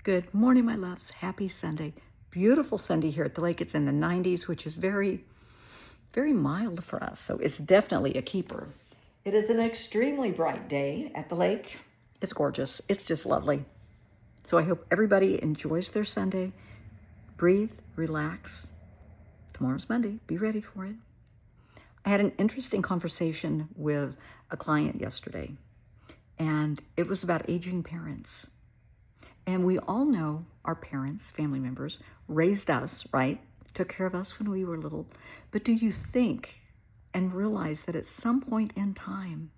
Good morning, my loves. Happy Sunday. Beautiful Sunday here at the lake. It's in the 90s, which is very, very mild for us. So it's definitely a keeper. It is an extremely bright day at the lake. It's gorgeous. It's just lovely. So I hope everybody enjoys their Sunday. Breathe, relax. Tomorrow's Monday. Be ready for it. I had an interesting conversation with a client yesterday, and it was about aging parents. And we all know our parents, family members, raised us, right? Took care of us when we were little. But do you think and realize that at some point in time,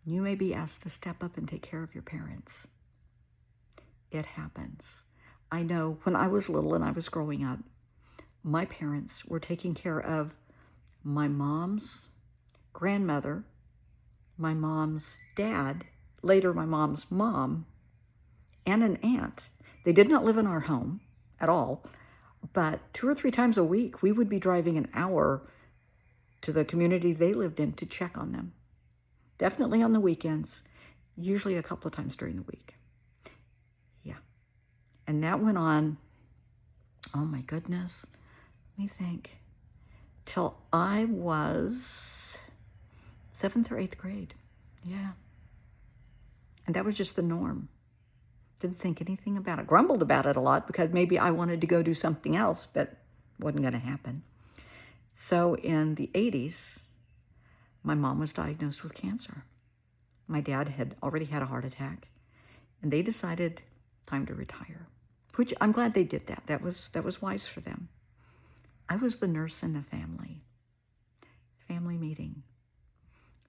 you may be asked to step up and take care of your parents? It happens. I know when I was little and I was growing up, my parents were taking care of my mom's grandmother, my mom's dad, later my mom's mom, and an aunt. They did not live in our home at all, but 2 or 3 times a week, we would be driving an hour to the community they lived in to check on them. Definitely on the weekends, usually a couple of times during the week. Yeah. And that went on, oh my goodness, let me think, till I was 7th or 8th grade. Yeah. And that was just the norm. Didn't think anything about it. Grumbled about it a lot because maybe I wanted to go do something else, but wasn't going to happen. So in the 80s, my mom was diagnosed with cancer. My dad had already had a heart attack, and they decided time to retire, which I'm glad they did that. That was wise for them. I was the nurse in the family. Family meeting.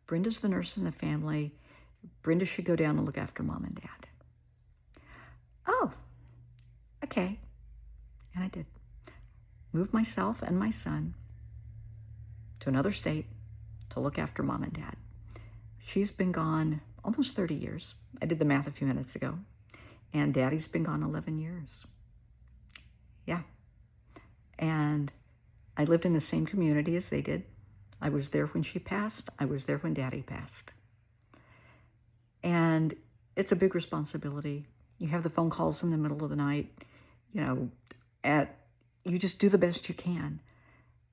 Brenda's the nurse in the family. Brenda should go down and look after mom and dad. Oh, okay. And I did. Moved myself and my son to another state to look after mom and dad. She's been gone almost 30 years. I did the math a few minutes ago. And daddy's been gone 11 years. Yeah. And I lived in the same community as they did. I was there when she passed. I was there when daddy passed. And it's a big responsibility. You have the phone calls in the middle of the night, you just do the best you can.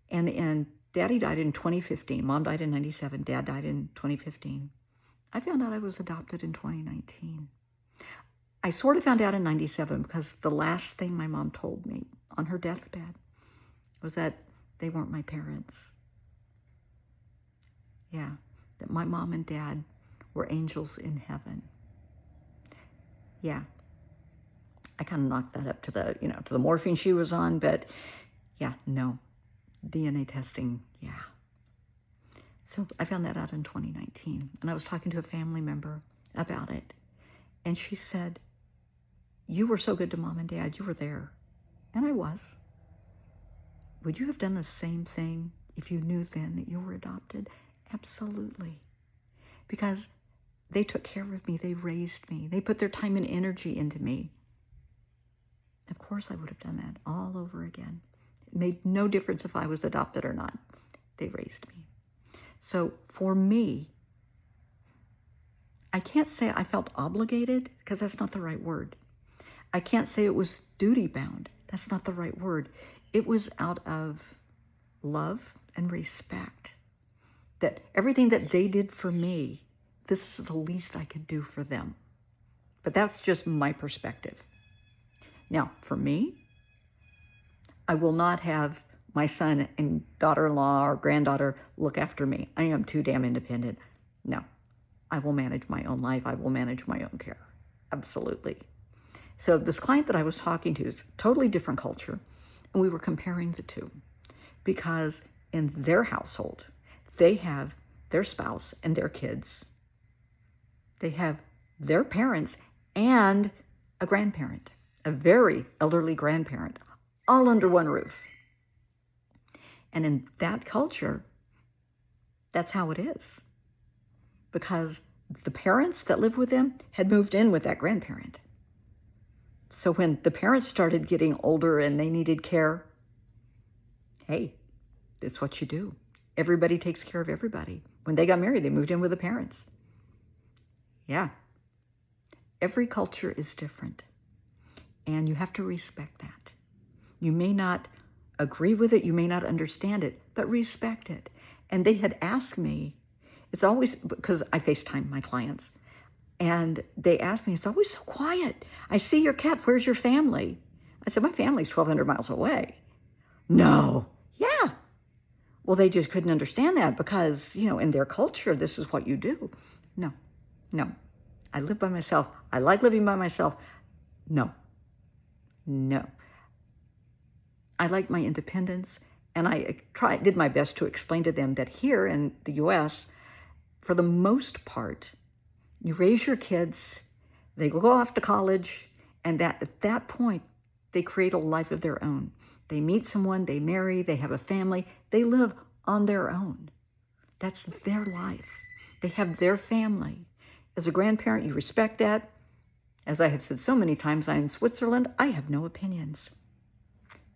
And daddy died in 2015. Mom died in 97. Dad died in 2015. I found out I was adopted in 2019. I sort of found out in 97 because the last thing my mom told me on her deathbed was that they weren't my parents. Yeah, that my mom and dad were angels in heaven. Yeah. I kind of knocked that up to the morphine she was on, but yeah, no. DNA testing, yeah. So I found that out in 2019, and I was talking to a family member about it, and she said, "You were so good to mom and dad, you were there." And I was. Would you have done the same thing if you knew then that you were adopted? Absolutely. Because they took care of me, they raised me, they put their time and energy into me. Of course I would have done that all over again. It made no difference if I was adopted or not. They raised me. So for me, I can't say I felt obligated because that's not the right word. I can't say it was duty bound. That's not the right word. It was out of love and respect. That everything that they did for me, this is the least I could do for them. But that's just my perspective. Now, for me, I will not have my son and daughter-in-law or granddaughter look after me. I am too damn independent. No, I will manage my own life. I will manage my own care. Absolutely. So this client that I was talking to is a totally different culture, and we were comparing the two because in their household, they have their spouse and their kids. They have their parents and a grandparent, a very elderly grandparent, all under one roof. And in that culture, that's how it is. Because the parents that live with them had moved in with that grandparent. So when the parents started getting older and they needed care, hey, that's what you do. Everybody takes care of everybody. When they got married, they moved in with the parents. Yeah. Every culture is different. And you have to respect that. You may not agree with it, you may not understand it, but respect it. And they had asked me, it's always, because I FaceTime my clients, and they asked me, it's always so quiet. I see your cat, where's your family? I said, my family's 1,200 miles away. No, yeah. Well, they just couldn't understand that because, in their culture, this is what you do. No. I live by myself. I like living by myself. No. I like my independence, and I did my best to explain to them that here in the U.S., for the most part, you raise your kids, they go off to college, and that at that point, they create a life of their own. They meet someone, they marry, they have a family, they live on their own. That's their life. They have their family. As a grandparent, you respect that. As I have said so many times, I'm in Switzerland, I have no opinions.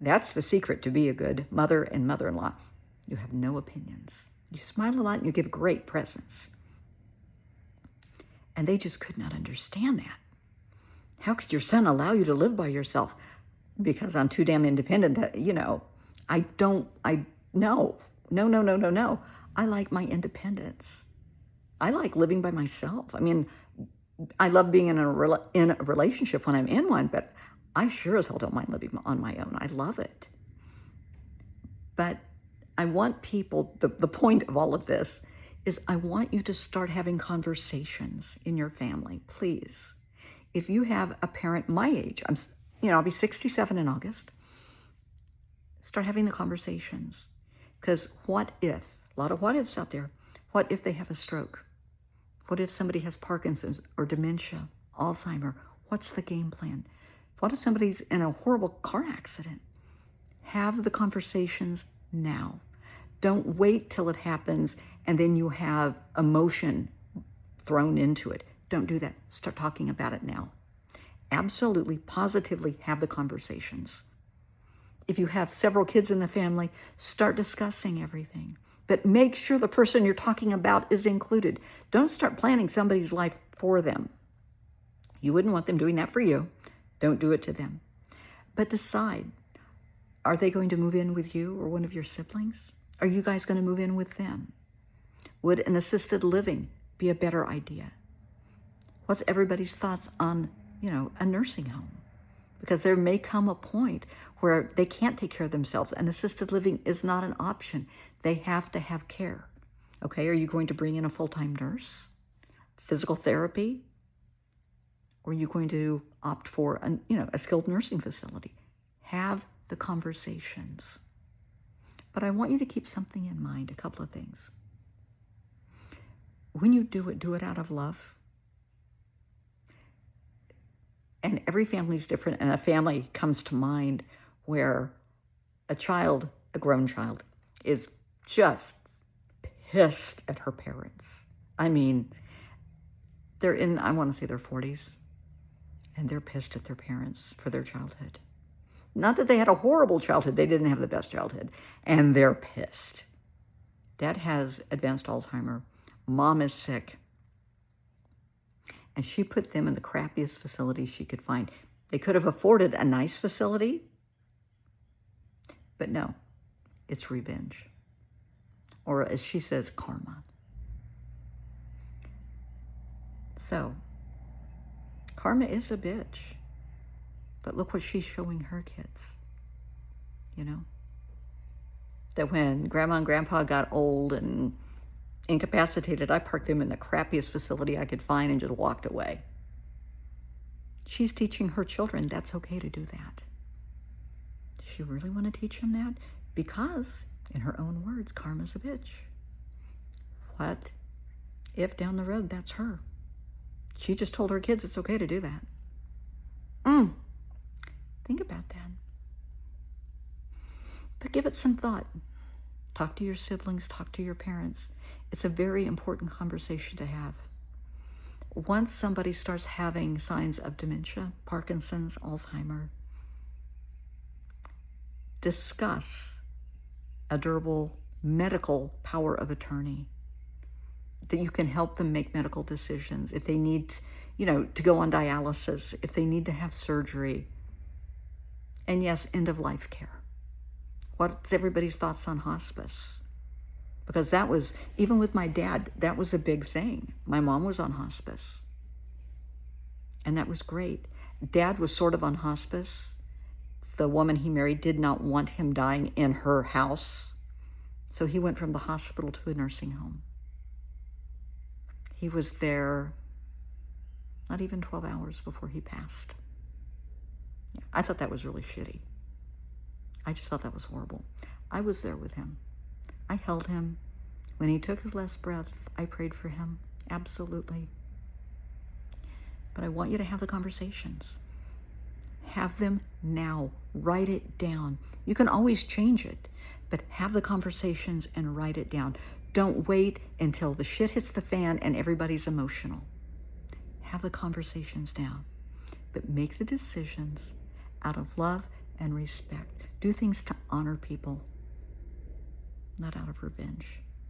That's the secret to be a good mother and mother-in-law. You have no opinions. You smile a lot and you give great presents. And they just could not understand that. How could your son allow you to live by yourself? Because I'm too damn independent, No. I like my independence. I like living by myself. I mean, I love being in a relationship when I'm in one, but I sure as hell don't mind living on my own. I love it. But I want people, the point of all of this is I want you to start having conversations in your family, please. If you have a parent my age, I'll be 67 in August, start having the conversations. Because what if, a lot of what ifs out there, what if they have a stroke? What if somebody has Parkinson's or dementia, Alzheimer? What's the game plan? What if somebody's in a horrible car accident? Have the conversations now. Don't wait till it happens and then you have emotion thrown into it. Don't do that. Start talking about it now. Absolutely, positively have the conversations. If you have several kids in the family, start discussing everything. But make sure the person you're talking about is included. Don't start planning somebody's life for them. You wouldn't want them doing that for you. Don't do it to them. But decide, are they going to move in with you or one of your siblings? Are you guys going to move in with them? Would an assisted living be a better idea? What's everybody's thoughts on, a nursing home? Because there may come a point where they can't take care of themselves and assisted living is not an option. They have to have care. Okay, are you going to bring in a full-time nurse? Physical therapy? Or are you going to opt for a skilled nursing facility? Have the conversations. But I want you to keep something in mind, a couple of things. When you do it out of love. And every family is different, and a family comes to mind where a grown child, is just pissed at her parents. I mean, they're in, I want to say their 40s, and they're pissed at their parents for their childhood. Not that they had a horrible childhood, they didn't have the best childhood, and they're pissed. Dad has advanced Alzheimer. Mom is sick. And she put them in the crappiest facility she could find. They could have afforded a nice facility, but no, it's revenge. Or as she says, karma. So, karma is a bitch. But look what she's showing her kids. That when Grandma and Grandpa got old and incapacitated, I parked them in the crappiest facility I could find and just walked away. She's teaching her children that's okay to do that. Does she really want to teach them that? Because, in her own words, karma's a bitch. What if down the road that's her? She just told her kids it's okay to do that. Think about that. But give it some thought. Talk to your siblings, talk to your parents. It's a very important conversation to have. Once somebody starts having signs of dementia, Parkinson's, Alzheimer, discuss a durable medical power of attorney that you can help them make medical decisions. If they need, to go on dialysis, if they need to have surgery, And yes, end-of-life care. What's everybody's thoughts on hospice? Because that was, even with my dad, that was a big thing. My mom was on hospice. And that was great. Dad was sort of on hospice. The woman he married did not want him dying in her house. So he went from the hospital to a nursing home. He was there not even 12 hours before he passed. Yeah, I thought that was really shitty. I just thought that was horrible. I was there with him. I held him. When he took his last breath, I prayed for him. Absolutely. But I want you to have the conversations. Have them now. Write it down. You can always change it, but have the conversations and write it down. Don't wait until the shit hits the fan and everybody's emotional. Have the conversations down, but make the decisions out of love and respect. Do things to honor people, not out of revenge,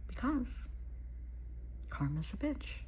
because karma's a bitch.